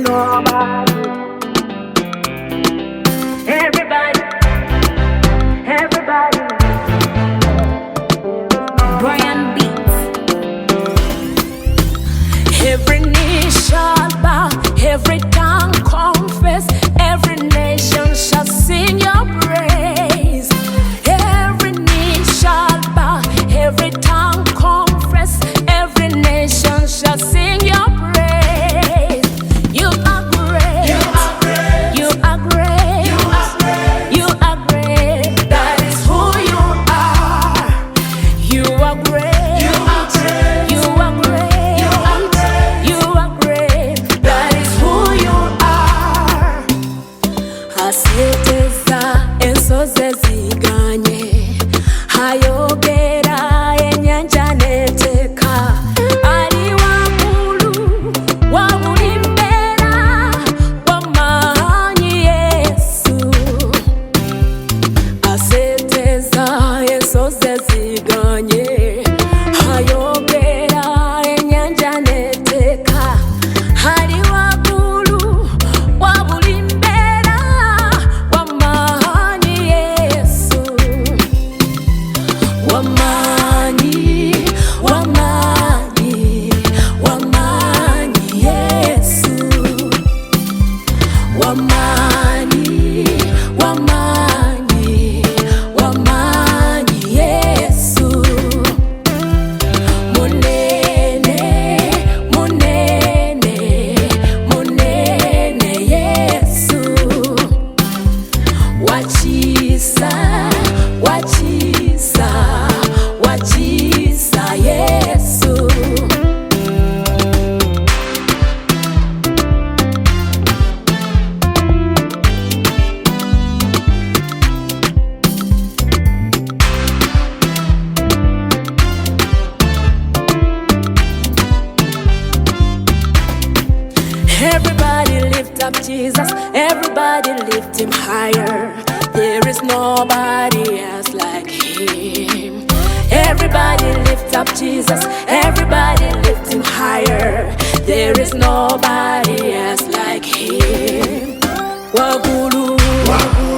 nobody. Everybody, everybody. Brian Beats. Every knee shall bow, every tongue confess, every nation shall sing your praise. Every knee shall bow, every tongue confess, every nation shall sing your praise. You are great. You are great. You are great. You are great. You are great. That is who you are. You are great. You are great. You are great. You are great. You are great. That is who you are. Aseteza ensozi ziganye, ayogera enyanja neteka, ali waggulu wa buli mbeera, wamanyi Yesu. Aseteza ensozi ziganye, ayogera enyanja neteka, ali waggulu wa buli mbeera, wamanyi Yesu. Wamanyi, wamanyi, wamanyi Yesu. Wamanyi, wamanyi, wamanyi Yesu. Munene, munene, munene Yesu. Wachisa, wachisa, wachisa Yesu. Everybody lift up Jesus, everybody lift him higher. There is nobody else like him. Everybody lift up Jesus, everybody lift him higher. There is nobody else like him. Wagulu, wagulu.